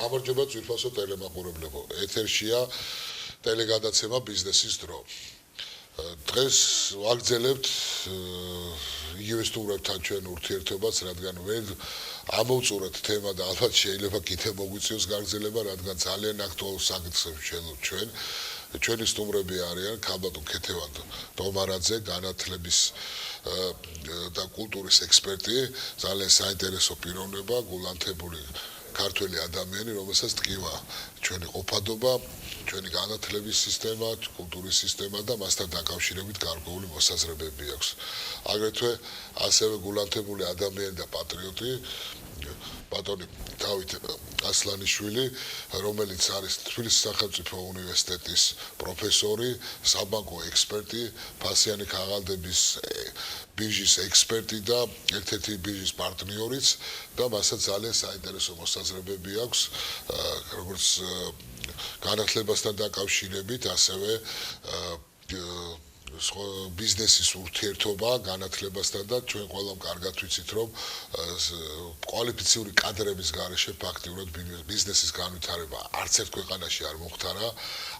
გამარჯობა ძვირფასო ტელემაყურებლებო. ეთერშია ტელეგადაცემა ბიზნესის დრო. დღეს ვაგრძელებთ იგივე სტუმრებთან ჩვენ ურთიერთობას, რადგან ვერ ამოვწურეთ თემა და ალბათ შეიძლება კიდევ მოგვიწევს გაგრძელება, რადგან ძალიან აქტუალურ საკითხს ვშენობთ ჩვენ. ჩვენი სტუმრები არიან ქალბატონ ქეთევან დომარაძე, განათლების და კულტურის ექსპერტი, ძალიან საინტერესო პიროვნება, გულანთებული ქართველი ადამიანი, რომელსაც ტკივა ჩვენი ყოფადობა, ჩვენი განათლების სისტემა, კულტურის სისტემა და მასთან დაკავშირებით გარკვეული მოსაზრებები აქვს. აგრეთვე ასევე გულანთებული ადამიანი და პატრიოტი ბატონი დავით ასლანიშვილი, რომელიც არის თბილისის სახელმწიფო უნივერსიტეტის პროფესორი, საბანკო ექსპერტი, ფასიანი ქაღალდების ბირჟის ექსპერტი და ერთ-ერთი ბირჟის პარტნიორიც და მასაც ძალიან საინტერესო მოსაზრებები აქვს, როგორც განათლებასთან დაკავშირებით, ასევე ბიზნესის ურთიერთობა განათლებასთან და ჩვენ ყველამ კარგად ვიცით, რომ კვალიფიციური კადრების გარეშე ფაქტიურად ბიზნესის განვითარება არც ერთ ქვეყანაში არ მოხდარა,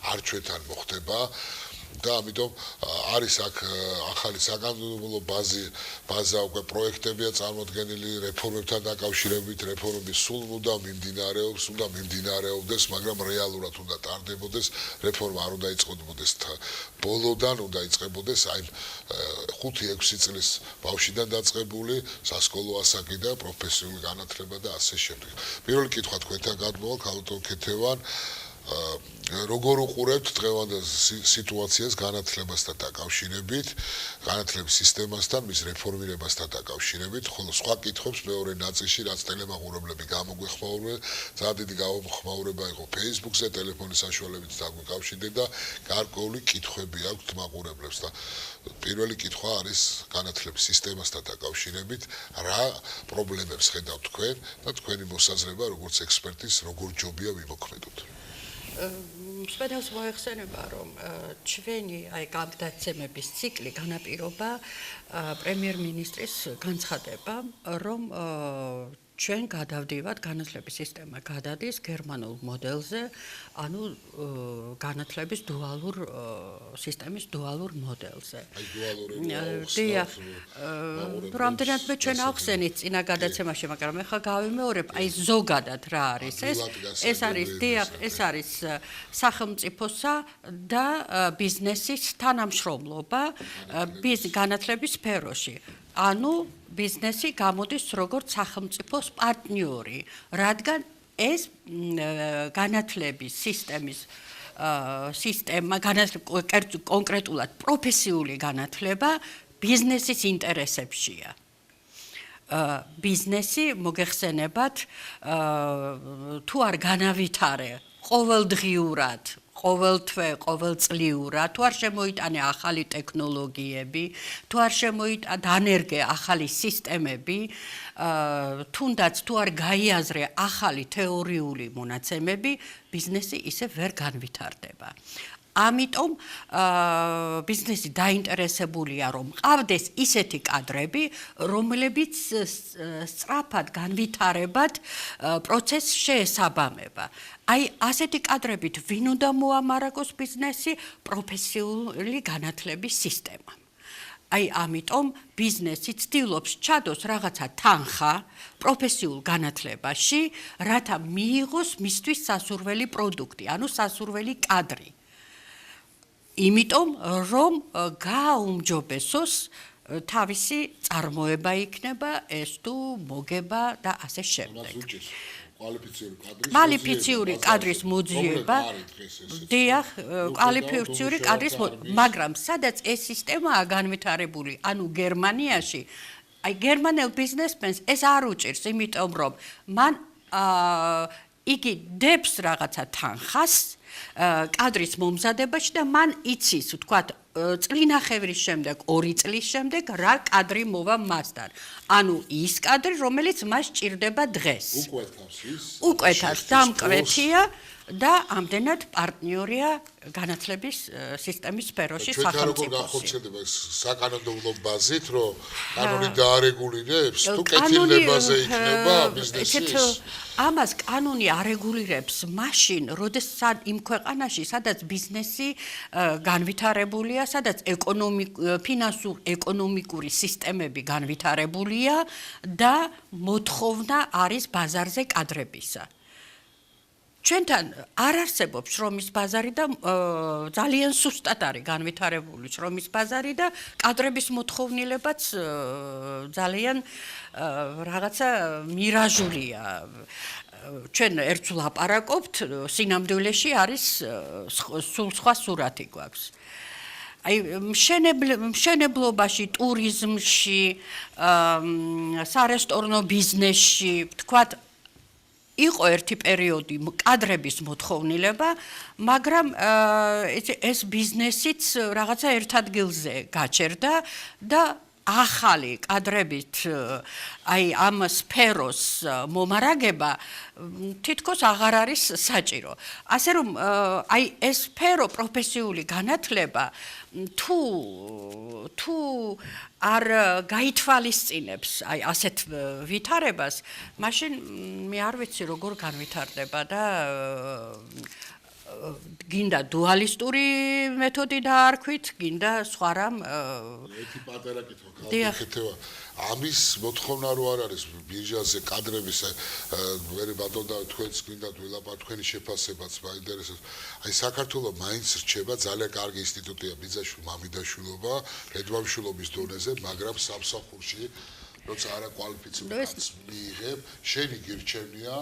არ ჩვენთან მოხდება და ამიტომ არის აქ ახალი საკანონმდებლო ბაზა უკვე პროექტებია წარმოდგენილი რეფორმებთან დაკავშირებით, რეფორმები სულ უნდა მიმდინარეობდეს, მაგრამ რეალურად უნდა ტარდებოდეს, რეფორმა არ უნდა იწყებოდეს ბოლოდან, უნდა იწყებოდეს აი 5-6 წლის ბავშვიდან დაწყებული სასკოლო ასაკი და პროფესიული განათლება და ასე შემდეგ. პირველი კითხვა თქვენთან გადმოვა, ქალბატონ ქეთევან, როგორ უყურებთ დღევანდელ სიტუაციას განათლებასთან დაკავშირებით, განათლების სისტემასთან, მის რეფორმირებასთან დაკავშირებით, ხოლო სხვა კითხვებს მეორე ნაწილში, რაც ტელემაყურებლები გამოგვეხმაურებენ, ძალიან დიდი გამოხმაურება იყო Facebook-ზე, ტელეფონის საშუალებით დაგვიკავშირდეთ და გარკვეული კითხვები აქვთ მაყურებლებს და პირველი კითხვა არის განათლების სისტემასთან დაკავშირებით, რა პრობლემებს ხედავთ თქვენ და თქვენი მოსაზრება როგორც ექსპერტის, როგორ ჯობია ვიმოქმედოთ. სპედავს მოეხსენება, რომ ჩვენი გადაცემების ციკლი განაპირობა პრემიერ-მინისტრის განცხადება, რომ ჩვენ გადავდივართ განათლების სისტემა გადადის გერმანულ მოდელზე, ანუ განათლების დუალურ სისტემის დუალურ მოდელზე. რამდენად მე ჩვენ ავხსენით წინა გადაცემაში, მაგრამ ეხლა გავიმეორებ, ზოგადად რა არის ეს არის სახელმწიფოსა და ბიზნესის თანამშრომლობა განათლების სფეროში. ანუ ბიზნესი გამოდის როგორც სახელმწიფოს პარტნიორი, რადგან ეს განათლების სისტემა, კონკრეტულად პროფესიული განათლება ბიზნესის ინტერესებშია. ბიზნესი მოგეხსენებათ, თუ არ განავითარე ყოველდღიურად, ყოველთვე, ყოველწლიურად, თუ არ შემოიტანე ახალი ტექნოლოგიები, თუ არ დანერგე ახალი სისტემები, თუნდაც თუ არ გაიაზრე ახალი თეორიული მონაცემები, ბიზნესი ისე ვერ განვითარდება. ამიტომ ბიზნესი დაინტერესებულია, რომ ყავდეს ისეთი კადრები, რომლებიც სწრაფად განვითარებად პროცესს შეესაბამება. აი ასეთი კადრებით ვინ უნდა მოამარაგოს ბიზნესი? პროფესიული განათლების სისტემა. აი ამიტომ ბიზნესი ცდილობს ჩადოს რაღაცა თანხა პროფესიულ განათლებაში, რათა მიიღოს მისთვის სასურველი პროდუქტი, ანუ სასურველი კადრი. იმიტომ რომ გააუმჯობესოს თავისი წარმოება იქნება, ეს თუ მოგება და ასე შემდეგ. კვალიფიციური კადრის მოძიება, კვალიფიციური კადრის, მაგრამ სადაც ეს სისტემაა განვითარებული, ანუ გერმანიაში, აი გერმანელ ბიზნესმენს ეს არ უჭირს, იმიტომ რომ მან იგი დებს რაღაცა თანხას კადრის მომზადებაში და მან იცის, ვთქვათ, წლინახევრის შემდეგ 2 წლის შემდეგ რა კადრი მოვა მასთან. ანუ ის კადრი, რომელიც მას ჭირდება დღეს. უკვეთავს, დამკვეთია და ამდენად პარტნიორია განათლების სისტემის სფეროში სახელმწიფო. ჩვენ როგორ განხორციელდება საკანონმდებლო ბაზით, რომ კანონი დაარეგულირებს, თუ კეთილდებაზე იქნება ბიზნესის? ამას კანონი არეგულირებს მაშინ, როდესაც იმ ქვეყანაში, სადაც ბიზნესი განვითარებულია, სადაც ფინანსურ-ეკონომიკური სისტემები განვითარებულია და მოთხოვნა არის ბაზარზე კადრებისა. ჩვენთან არ არსებობს შრომის ბაზარი და ძალიან სუსტად არის განვითარებული შრომის ბაზარი და კადრების მოთხოვნილებაც ძალიან რაღაცა მირაჟულია. ჩვენ ერთს ვლაპარაკობთ, სინამდვილეში არის სულ სხვა სურათი გვაქვს. აი მშენებლობაში, ტურიზმში, სარესტორნო ბიზნესში, თქვათ იყო ერთი პერიოდი კადრების მოთხოვნილება, მაგრამ ეს ბიზნესიც რაღაცა ერთ ადგილზე გაჩერდა და ახალი კადრებით აი ამ სფეროს მომარაგება თითქოს აღარ არის საჭირო. ასე რომ აი ეს სფერო პროფესიული განათლება თუ არ გაითვალისწინებს აი ასეთ ვითარებას, მაშინ მე არ ვიცი როგორ განვითარდება და გინდა დუალისტური მეთოდი დაარქვით, გინდა სხვა რამ ერთი პატარა კითხვა გავაკეთება. ამის მოთხოვნა რო არ არის ბირჟაზე კადრების მე ბატონო თქვენს გინდა თქვენი შეფასებაც მაინტერესებს. აი საქართველოს მაინც რჩება ძალიან კარგი ინსტიტუტია ბიძაშვილ-მამიდაშვილობა, ფედვამშვილობის დონეზე, მაგრამ სამსახურში როცა არა კვალიფიცირებას მიიღებ, შენი გირჩევნია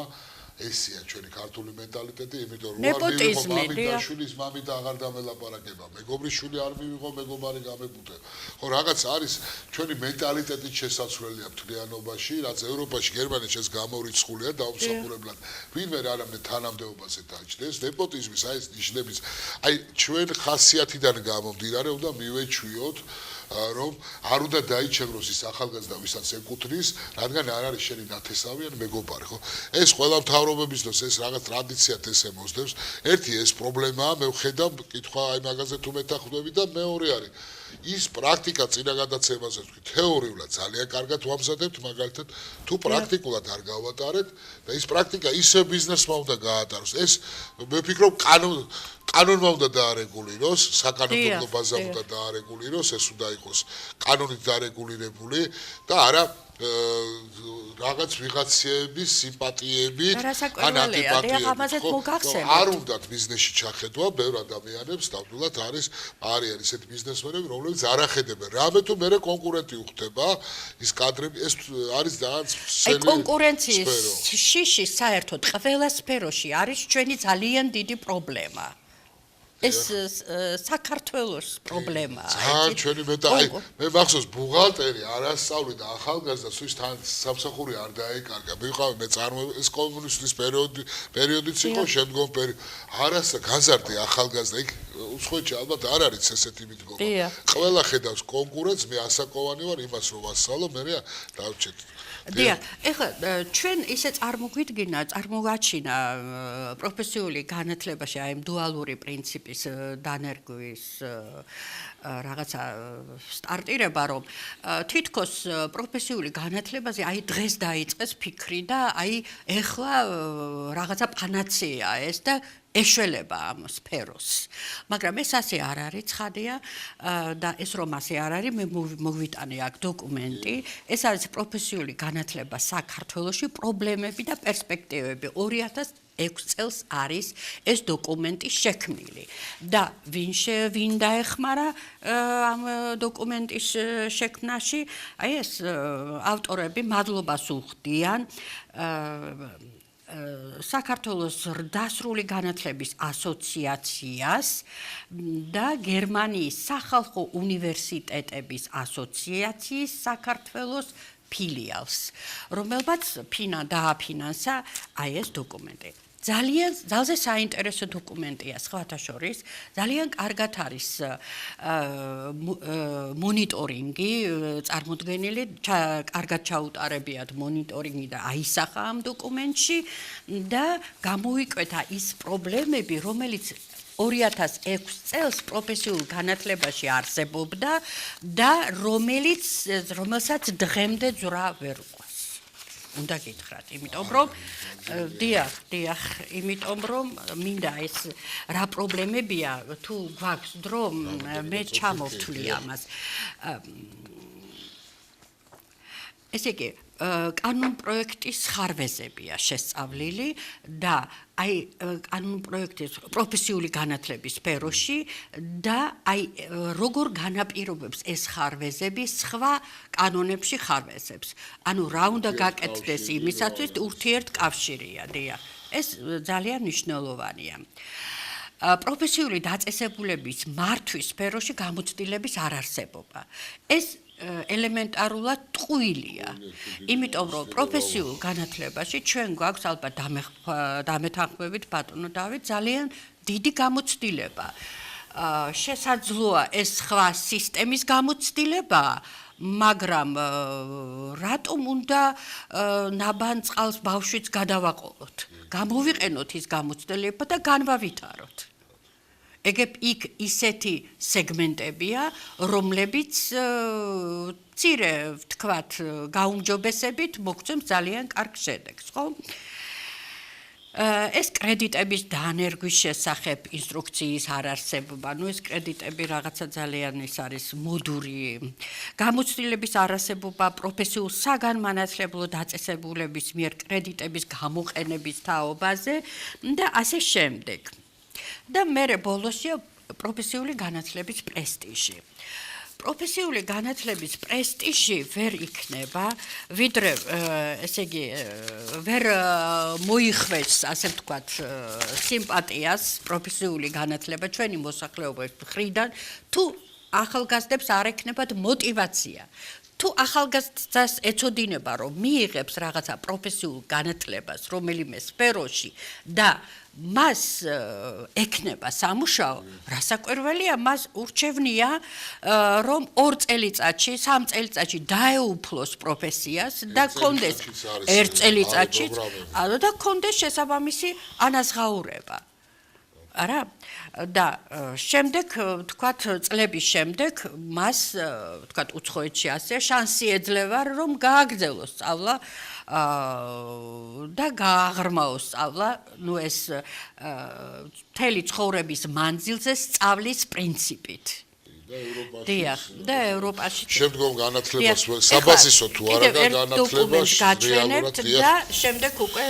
ესია ჩვენი ქართული მენტალიტეტი, იმიტომ რომ არ მივიღო მამიდაშვილის მამიდა აღარ დამელაპარაკება. მეგობრიშვილი არ მივიღო, მეგობარი გამებუტე. ხო, რაღაც არის ჩვენი მენტალიტეტით შესაძლებელია მთლიანობაში, რაც ევროპაში, გერმანიაში ეს გამორიცხულია დაუმსახურებლად. ვინმე რამე თანამდებობაზე დაჭდეს, ნეპოტიზმის აი ეს ნიშნების, აი ჩვენ ხასიათიდან გამომდინარე უნდა მივეჩვიოთ რომ არ უნდა დაიჩეროს ის ახალგაზრდა, ვისაც ეკუთვნის, რადგან არ არის შენი ნათესავი ან მეგობარი, ხო? ეს ყველა მთავრობების დროს ეს რაღაც ტრადიციად ესე მოსდევს. ერთი ეს პრობლემაა, მე ვხედავ, კითხვა აი მაგაზე თუ მეთანხმდები და მეორე არის ის პრაქტიკა წინა გადაცემაზე თქვი, თეორიულად ძალიან კარგად ვამზადებთ, მაგალითად, თუ პრაქტიკულად არ გავატარეთ და ის პრაქტიკა ისე ბიზნესმა უნდა გაატაროს. ეს მე ვფიქრობ კანონმა უნდა დაარეგულიროს, საკანონმდებლო ბაზა უნდა დაარეგულიროს, ეს უნდა იყოს კანონით დარეგულირებული და არა რაღაც ვიღაცების სიმპათიები ან ანტიპათიები. არ უნდათ ბიზნესში ჩახედვა, ბევრ ადამიანებს ნამდვილად არის ისეთი ბიზნესმენები, რომლებიც არ ახედებენ. რამე თუ მერე კონკურენტი უხდება, ის კადრები, ეს არის რაღაც აი კონკურენციის შიში საერთოდ ყველა სფეროში არის ჩვენი ძალიან დიდი პრობლემა. ეს საქართველოს პრობლემაა. ძალიან ჩვენი მე მახსოვს ბუღალტერი არასწავლი და ახალგაზრდა სულ თან სამსახური არ დაეკარგა. მიყავი მე ეს კომუნისტის პერიოდიც იყო, შემდგომ არასა გაზარდი ახალგაზრდა იქ უცხოეთში ალბათ არ არის ესეთი მიდგომა. ყველა ხედავს კონკურენტს, მე ასაკოვანი ვარ იმას რომ ვასწავლო, მე დავჭერთ. დიახ, ეხლა ჩვენ ისე წარმოვაჩინა პროფესიული განათლებაში აი დუალური პრინციპის დანერგვის რაღაცა სტარტირება, რომ თითქოს პროფესიული განათლებაზე აი დღეს დაიწყეს ფიქრი და აი ეხლა რაღაცა პანაცეა ეს და ეშველება ამ სფეროს. მაგრამ ეს ასე არ არის, ცხადია და ეს რომ ასე არ არის, მე მოვიტანე აქ დოკუმენტი, ეს არის პროფესიული განათლება საქართველოში, პრობლემები და პერსპექტივები. 2006 წელს არის ეს დოკუმენტი შექმნილი და ვინ დაეხმარა ამ დოკუმენტის შექმნაში, აი ეს ავტორები მადლობას უხდიან საქართველოს დასრული განათლების ასოციაციას და გერმანიის სახალხო უნივერსიტეტების ასოციაციის საქართველოს ფილიალს, რომელმაც დააფინანსა აი ეს დოკუმენტი. ძალზე საინტერესო დოკუმენტია სხვათა შორის, ძალიან კარგად არის მონიტორინგი წარმოდგენილი, კარგად ჩაუტარებიათ მონიტორინგი და აისახა ამ დოკუმენტში და გამოიკვეთა ის პრობლემები, რომელიც 2006 წელს პროფესიულ განათლებაში არსებობდა და რომელსაც დღემდე ძვრა ვერ უყვეს. უნდა გითხრათ, იმიტომ რომ დიახ, იმიტომ რომ მინდა ეს რა პრობლემებია, თუ გვაქვს დრო, მე ჩამოვთვლი ამას. ესე იგი, კანონ პროექტის ხარვეზებია შესწავლილი და აი კანონ პროექტის პროფესიული განათლების სფეროში და აი როგორ განაპირობებს ეს ხარვეზები სხვა კანონებში ხარვეზებს. ანუ რა უნდა გაკეთდეს იმისათვის ურთიერთკავშირია, დიახ. ეს ძალიან მნიშვნელოვანია. პროფესიული დაწესებულების მართვის სფეროში გამოცდილების არარსებობა. ეს ელემენტარულად ტყუილია. იმიტომ რომ პროფესიულ განათლებაში ჩვენ გვაქვს ალბათ დამეთანხმებით ბატონო დავით ძალიან დიდი გამოცდილება. შესაძლოა ეს სხვა სისტემის გამოცდილება, მაგრამ რატომ უნდა ნაბან წყალს ბავშვიც გადავაყოლოთ? გამოვიყენოთ ის გამოცდილება და განვავითაროთ. იქ ისეთი სეგმენტებია, რომლებიც მცირე, ვთქვათ, გაუმჯობესებით მოგცემს ძალიან კარგ შედეგს, ხო? ეს კრედიტების დანერგვის შესახებ ინსტრუქციის არარსებობა, ეს კრედიტები რაღაცა ძალიან ის არის მოდური. გამოცდილების არარსებობა პროფესიულ საგანმანათლებლო დაწესებულების მიერ კრედიტების გამოყენების თაობაზე და ასე შემდეგ. და მერე ბოლოსია პროფესიული განათლების პრესტიჟი. პროფესიული განათლების პრესტიჟი ვერ იქნება, ვიდრე, ესე იგი, ვერ მოიხმეს, ასე ვთქვათ, სიმპათიას პროფესიული განათლება ჩვენი მოსახლეობის მხრიდან, თუ ახალგაზრდებს არ ექნებათ мотивация. თუ ახალგაზრდას ეცოდინება, რომ მიიღებს რაღაცა პროფესიულ განათლებას რომელიმე სფეროში და მას ექნება სამუშაო, რასაკვირველია, მას ურჩევნია, რომ 2 წელიწადში, 3 წელიწადში დაეუფლოს პროფესიას და კონდეს 1 წელიწადში და კონდეს შესაბამისი ანაზღაურება. არა? და შემდეგ, ვთქვათ, წლების შემდეგ მას, ვთქვათ, უცხოეთში ასე შანსი ეძლევა, რომ გააგრძელოს სწავლა და გააღრმაოს სწავლა, ეს მთელი ცხოვრების მანძილზე სწავლის პრინციპით. დიახ, და ევროპაში. შემდგომ განათლებას საბაზისო თუ არა და განათლებას გაჩვენებთ და შემდეგ უკვე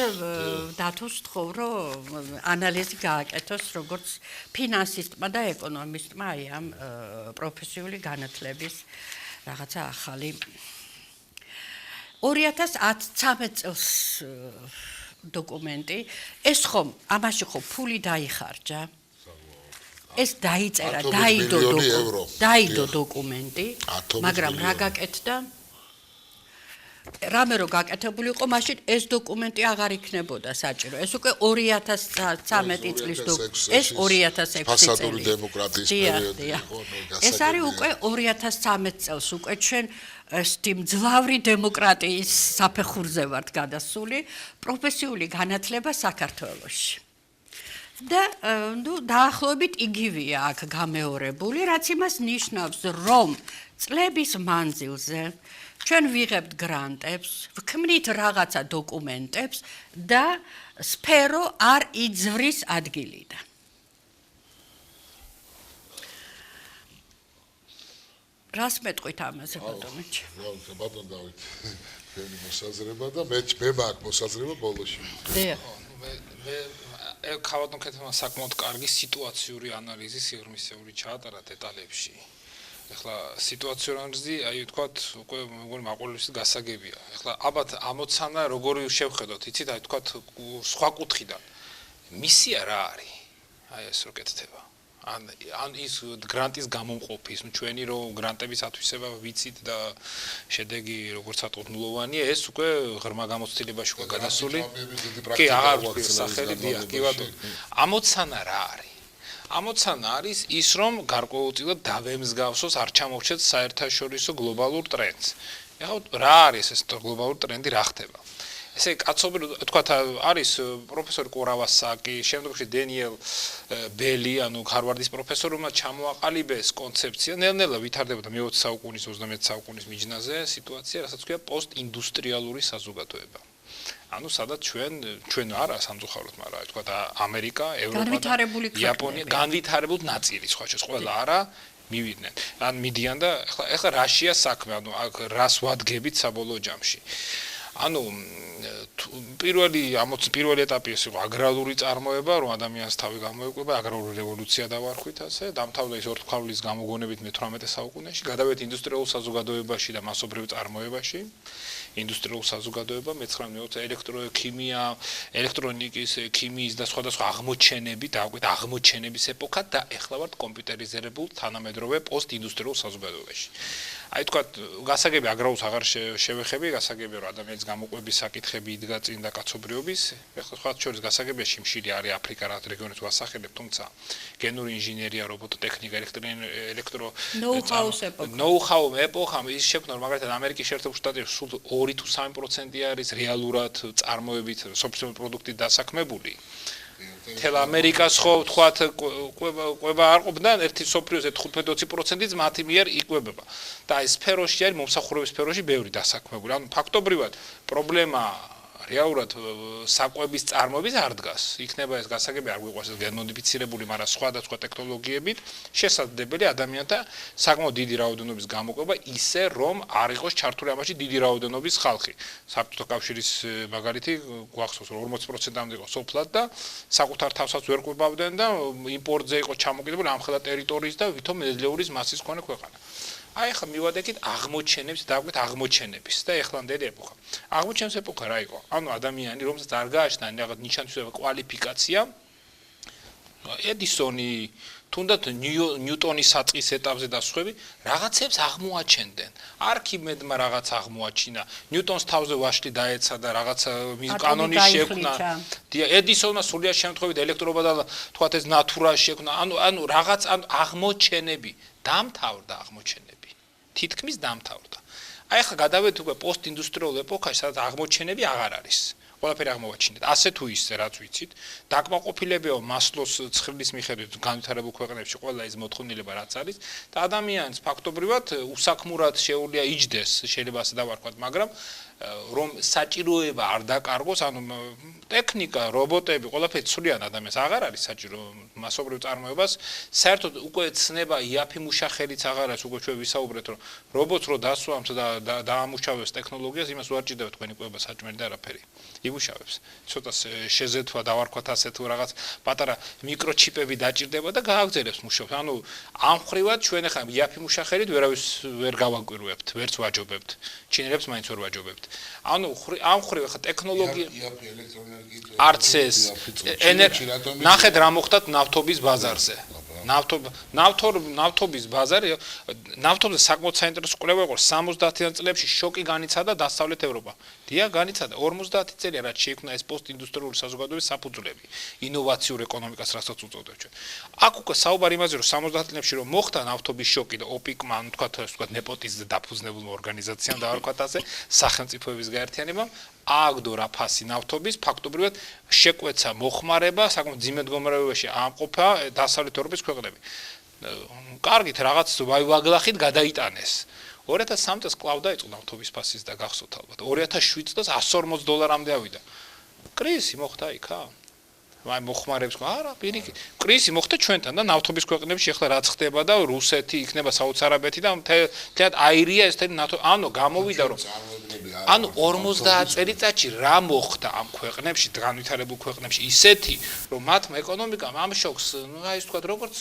დათოს თხოვ, რომ ანალიზი გააკეთოს როგორც ფინანსისტმა და ეკონომისტმა აი ამ პროფესიული განათლების რაღაცა ახალი 2013 წელს დოკუმენტი, ეს ხომ ამაში ხო ფული დაიხარჯა. ეს დაიწერა, დაიდო დოკუმენტი, მაგრამ რა გაკეთდა? რამე რო გაკეთებული იყო, მაშინ ეს დოკუმენტი აღარ იქნებოდა საჭირო. ეს უკვე 2013 წლის დოკუმენტი, ეს 2006 წელი. ფასადური დემოკრატიის პერიოდი იყო. ეს არის უკვე 2013 წელს, უკვე ჩვენ ესეთი მძლავრი დემოკრატიის საფეხურზე ვართ გადასული, პროფესიული განათლება საქართველოში. და დაახლოებით იგივეა აქ გამეორებული, რაც იმას ნიშნავს, რომ წლების მანძილზე ჩვენ ვიღებთ გრანტებს, ვქმნით რაღაცა დოკუმენტებს და სფერო არ იძვრის ადგილიდან. რას მეტყვით ამაზე ბატონოჩი? ბატონ დავით, თქვენი მოსაზრება და მე მაქვს მოსაზრება ბოლოში. დიახ. ქავატონ ქეთმა საკმაოდ კარგი სიტუაციური ანალიზი სიღრმისეული ჩაატარა დეტალებში. ეხლა სიტუაციური ანალიზი, აი ვთქვათ, უკვე მეგონი მაყურებლისთვის გასაგებია. ეხლა ალბათ ამოცანა როგორი შევხედოთ, იცით, აი ვთქვათ, სხვა კუთხიდან. მისია რა არის? აი ეს რო კეთდება. ან ის გრანტის გამომყოფის, ჩვენი რომ გრანტების ათვისება ვიცით და შედეგი როგორც ვთქვათ ნულოვანია, ეს უკვე ღრმა გამოცდილებაში უკვე გადასული. კი, აღარ გვაქვს სახელი, დიახ, კი ბატონო. ამოცანა რა არის? ამოცანა არის ის, რომ გარკვეულწილად დავემსგავსოს არ ჩამოვჩეთ საერთაშორისო გლობალურ ტრენდს. ეხლა რა არის ეს გლობალური ტრენდი, რა ხდება? ესე კაცობრივ თქვათ არის პროფესორი კურავასაკი, შემდგომში დენიელ ბელი, ანუ ჰარვარდის პროფესორი, რომელმაც ჩამოაყალიბეს კონცეფცია, ნელ-ნელა ვითარდებოდა მე-20 საუკუნის, 21 საუკუნის მიჯნაზე სიტუაცია, რასაც ქვია პოსტინდუსტრიალური საზოგადოება. ანუ სადაც ჩვენ არა სამწუხაროდ, მაგრამ თქვათ ამერიკა, ევროპა და იაპონია განვითარებული ნაწილი, სხვა შეს ყველა არა მივიდნენ. ან მიდიან და ეხლა რაშია საქმე, ანუ რას ვადგებით საბოლოო ჯამში. ანუ პირველი ეტაპი ეს იყო აგრარული წარმოება, რომ ადამიანს თავი გამოეკვება, აგრარული რევოლუცია დავარქვით ასე, დამთავრდა ის ორთქლის გამოგონებით მე-18 საუკუნეში, გადავედი ინდუსტრიულ საზოგადოებაში და მასობრივ წარმოებაში. ინდუსტრიულ საზოგადოება მე-19 ელექტროქიმია, ელექტრონიკის, ქიმიის და სხვადასხვა აღმოჩენები, დავაკვირდით აღმოჩენების ეპოქა და ეხლა ვართ კომპიუტერიზებულ თანამედროვე პოსტინდუსტრიულ საზოგადოებაში. აი თქვათ, გასაგები აგრაულს აღარ შევეხები, გასაგები რომ ადამიანის გამოყვების საკითხები იდგა წინ და კაცობრიობის, ეხლა სხვა შორის გასაგებია შიმშილი არის აფრიკა რა რეგიონით ვასახელებ, თუმცა გენური ინჟინერია, რობოტოტექნიკა, ელექტრო ნოუ-ჰაუ ეპოქა ის შექმნა, რომ მაგალითად ამერიკის შეერთებულ შტატებში სულ 2 თუ 3% არის რეალურად წარმოებით სოფლის პროდუქტით დასაქმებული. თელ ამერიკას ხო თქვათ ყვება არ ყოფდა ერთი სოფლიოზე 15-20%-იც მათი მიერ იკვებება. და ეს სფეროში არის მომსახურების სფეროში ბევრი დასაქმებული. ანუ ფაქტობრივად პრობლემა რეალურად საკვების წარმოების არ დგას. იქნება ეს გასაგები არ გვიყვარს ეს გენმოდიფიცირებული, მაგრამ სხვადასხვა ტექნოლოგიებით შესაძლებელი ადამიანთა საკმაოდ დიდი რაოდენობის გამოყვება ისე რომ არ იყოს ჩართული ამაში დიდი რაოდენობის ხალხი. საბჭოთა კავშირის მაგალითი გვახსოვს რომ 40%-მდე იყო სოფლად და საკუთარ თავსაც ვერ ყვებავდნენ და იმპორტზე იყო ჩამოკიდებული ამხელა ტერიტორიის და ვითომ მედლეურის მასის მქონე ქვეყანა. აი ახლა მივადექით აღმოჩენებს, დავკვეთ აღმოჩენების და ეხლანდელი ეპოქა. აღმოჩენების ეპოქა რა იყო? ანუ ადამიანი, რომელსაც არ გააჩნდა რაღაც ნიშანსვება კვალიფიკაცია, ედისონი, თუნდაც ნიუტონის საწყის ეტაპზე და სხვები, რაღაცებს აღმოაჩენდნენ. არქიმედმა რაღაც აღმოაჩინა, ნიუტონს თავზე ვაშლი დაეცა და რაღაც კანონი შექმნა. ედისონმა სრულიად შემთხვევით ელექტრობა და თქვათ ეს ნატურა შექმნა. ანუ რაღაც აღმოჩენები, დამთავრდა აღმოჩენები. თითქმის დამთავრდა. აი ახლა გადავედით უკვე პოსტინდუსტრიულ ეპოქაში, სადაც აღმოჩენები აღარ არის. ყველაფერი აღმოვაჩინეთ. ასე თუ ისე, რაც ვიცით, დაკმაყოფილებაა მასლოს ცხრილის მიხედვით განვითარებულ ქვეყნებში ყველა ის მოთხოვნილება რაც არის და ადამიანს ფაქტობრივად უსაქმურად შეუძლია იჯდეს, შეიძლება ასე დავარქვათ, მაგრამ რომ საჭიროება არ დაკარგოს, ანუ ტექნიკა, რობოტები, ყველაფერი ცვლიან ადამიანს, აღარ არის საჭირო მასობრივ წარმოებას. საერთოდ უკვე ცნება იაფი მუშახელიც აღარ არის, უკვე ჩვენ ვისაუბრეთ, რომ რობოტს რო დასვამს და დაამუშავებს ტექნოლოგიას, იმას ვერ ჭირდება თქვენი კვება საჭმელი და არაფერი. იმუშავებს. ცოტა შეზეთვა დავარქვათ ასე თუ რაღაც პატარა მიკროჩიპები დაჭირდება და გააგზავნებს მუშაობს. ანუ ამ ხრივად ჩვენ ახლა იაფი მუშახელით ვერავის ვერ გავაკვირვებთ, ვერც ვაჯობებთ. ჩინელებს მაინც ვერ ვაჯობებთ. ანუ ამ ხრივ ახლა ტექნოლოგია არც ეს ნახეთ რა მოხდათ ნავთობის ბაზარზე. ნავთობის ბაზარი ნავთობზე საკმაოდ საინტერესო კვლევა იყო 70-იან წლებში შოკი განიცადა დასავლეთ ევროპა. დიახ, განიცადა 50 წელია რაც შეიქმნა ეს პოსტინდუსტრიული საზოგადოების საფუძვლები. ინოვაციურ ეკონომიკას რასაც უწოდებთ ჩვენ. აქ უკვე საუბარი იმაზე რომ 70 წლებში რომ მოხდა ნავთობის შოკი და ოპიკმა, ანუ თქვათ ნეპოტიზმზე დაფუძნებულმა ორგანიზაციამ დავარქვათ ასე, სახელმწიფოების გაერთიანებამ ააგდო რა ფასი ნავთობის, ფაქტობრივად შეკვეცა მოხმარება, საკმაოდ ძიმე მდგომარეობაში ამყოფა დასავლეთ ევროპის ქვეყნები. კარგით, რაღაც ვაგლახით გადაიტანეს. 2003 წელს კლავ დაიწყო ნავთობის ფასის და გახსოვთ ალბათ. 2007 წელს $140-მდე ავიდა. კრიზისი მოხდა იქა? აი მოხმარებს არა, პირიქით. კრიზისი მოხდა ჩვენთან და ნავთობის ქვეყნებში ახლა რაც ხდება და რუსეთი იქნება საუთარაბეთი და თეათ აირია ეს ანუ გამოვიდა რომ ანუ 50 წელიწადში რა მოხდა ამ ქვეყნებში, განვითარებულ ქვეყნებში ისეთი, რომ მათმა ეკონომიკამ ამ შოკს, აი ეს თქვა როგორც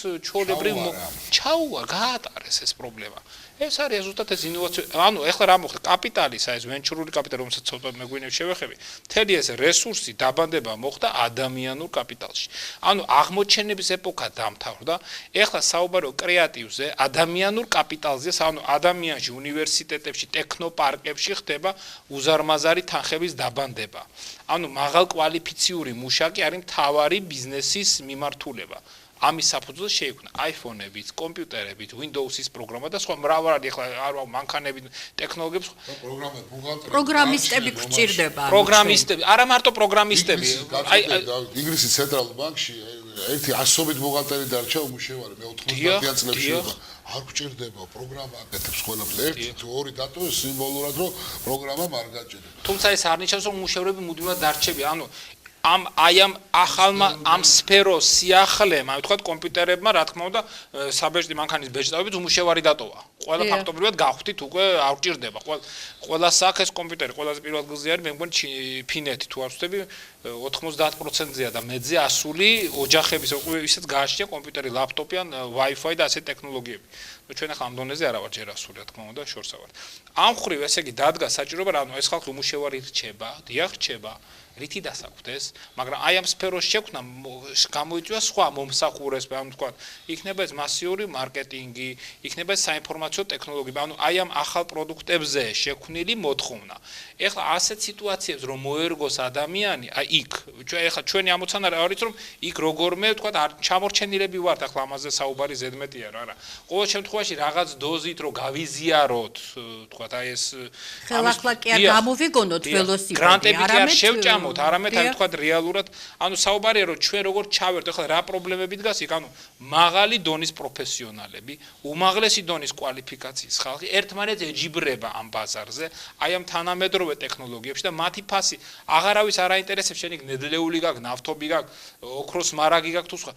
ჩაუვარ, გაატარეს ეს პრობლემა. ეს არის ზუსტად ეს ინოვაცია. ანუ ეხლა რა მოხდა? კაპიტალის, ეს ვენჩურული კაპიტალი, რომელსაც ცოტა მეგვინებს შევეხები, მთელი ეს რესურსი დაბანდება მოხდა ადამიანურ კაპიტალში. ანუ აღმოჩენების ეპოქა დამთავრდა. ეხლა საუბარო კრეატივზე, ადამიანურ კაპიტალზე, ანუ ადამიანში, უნივერსიტეტებში, ტექნოპარკებში ხდება უზარმაზარი თანხების დაბანდება. ანუ მაღალკვალიფიციური მუშაკი არის მთავარი ბიზნესის მიმართულება. ამის საფუძველზე შეიქმნა iPhone-ებით, კომპიუტერებით, Windows-ის პროგრამა და სხვა მრავალი ახლა არ მანქანებით, ტექნოლოგიებს პროგრამისტები გვჭირდება. პროგრამისტები, არა მარტო პროგრამისტები. ინგლისის ცენტრალურ ბანკში ერთი ასობით ბუღალტერი დარჩა უმუშევარი მე 90-იან წლებში არ გვჭირდება პროგრამა აკეთებს ყველაფერს ერთი თუ ორი დატოვეს სიმბოლურად რომ პროგრამა არ გაჭირდება. თუმცა ეს არ ნიშნავს რომ მუშევრები მუდმივად დარჩებიან. ანუ ამ ახალმა ამ სფეროს სიახლემ, აი ვთქვათ კომპიუტერებმა, რა თქმა უნდა, საბეჭდი მანქანის ბეჭდავებით უმუშევარი დატოვა. ყველა ფაქტობრივად გავხდით უკვე არ გჭირდება. ყველა საქეს კომპიუტერი, ყველაზე პირველ გზაზე არის, მე მგონი ფინეთი თუ არ ვწდები 90%-ზეა და მეძე ასული ოჯახების უკვე ისეთ გააჩნია კომპიუტერი, ლაპტოპი ან Wi-Fi და ასე ტექნოლოგიები. ჩვენ ახლა ამ დონეზე არა ვარ ჯერ ასული, რა თქმა უნდა, შორს ავარ. ამ ხრივ ესე იგი დადგა საჭიროება, რა თქმა უნდა, ეს ხალხი უმუშევარი რჩება, დიახ რჩება. რითი დასაკვდეს, მაგრამ აი ამ სფეროს შექმნა გამოიწვია სხვა მომსახურეს, ანუ თქვა, იქნება ეს მასიური მარკეტინგი, იქნება ეს საინფორმაციო ტექნოლოგიები, ანუ აი ამ ახალ პროდუქტებზე შექმნილი მოთხოვნა. ეხლა ასეთ სიტუაციებს რომ მოერგოს ადამიანი, აი იქ, ეხლა ჩვენი ამოცანა არის რომ იქ როგორმე თქვა ჩამორჩენილები ვართ, ახლა ამაზე საუბარი ზედმეტია რა, არა. ყოველ შემთხვევაში რაღაც დოზით რომ გავიზიაროთ, თქვა აი ეს ხელახლა კი არ გამოვიგონოთ ველოსიპედი, გრანტები კი არ შევჭამოთ, არამედ აი თქვა რეალურად, ანუ საუბარია რომ ჩვენ როგორ ჩავერთ, ეხლა რა პრობლემები დგას იქ, ანუ მაღალი დონის პროფესიონალები, უმაღლესი დონის კვალიფიკაციის ხალხი ერთმანეთს ეჯიბრება ამ ბაზარზე, აი ამ თანამედროვე ტექნოლოგიებში და მათი ფასი აღარავის არ აინტერესებს, შენ იქ ნედლეული გაქვს, ნავთობი გაქვს, ოქროს მარაგი გაქვს თუ სხვა.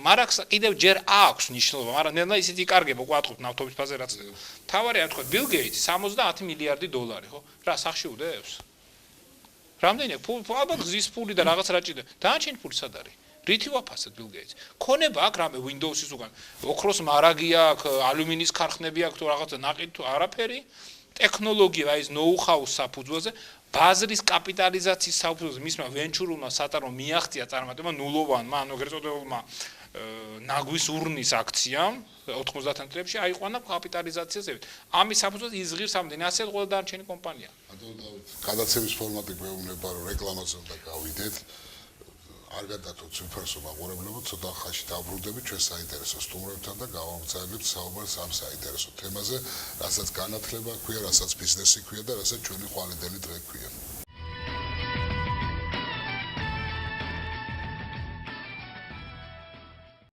მარაგს კიდევ ჯერ აქვს ნიშნულობა, მაგრამ ნელა ისიც იკარგება, ყვატყობთ ნავთობის ფაზე რაც. თავარი არ თქვა ბილ გეიტსი 70 მილიარდი დოლარი, ხო? რა სახში უდევს? რამდენი ალბათ გზის ფული და რაღაც რა ჭირდება. დანარჩენი ფული სად არის? რითი ვაფასებ ბილ გეიტსი? ქონება აქვს რამე Windows-ის უკან. ოქროს მარაგი აქვს, ალუმინის ქარხნები აქვს თუ რაღაცა ნაყიდ თუ არაფერი. ტექნოლოგია აი ეს ნოუ-ჰაუს საფუძველზე, ბაზრის კაპიტალიზაციის საფუძველზე მისმა ვენჩურულმა სატარომ მიაღწია წარმატება ნულოვანმა, ანუ ეგრეთ წოდებულმა ნაგვის ურნის აქციამ 90-იან წლებში აიყვანა კაპიტალიზაციაზე. ამის საფუძველზე იზღირს ამდენი ასე ყველა დანარჩენი კომპანია. გადაცემის ფორმატი გვეუბნება რომ რეკლამაზე უნდა გავიდეთ. არ გადათოთ ციფრსო მაყურებლებო, ცოტა ხანში დავბრუნდებით ჩვენ საინტერესო სტუმრებთან და გავამგზავნებთ საუბარს ამ საინტერესო თემაზე, რასაც განათლება ქვია, რასაც ბიზნესი ქვია და რასაც ჩვენი ხვალიდელი დღე ქვია.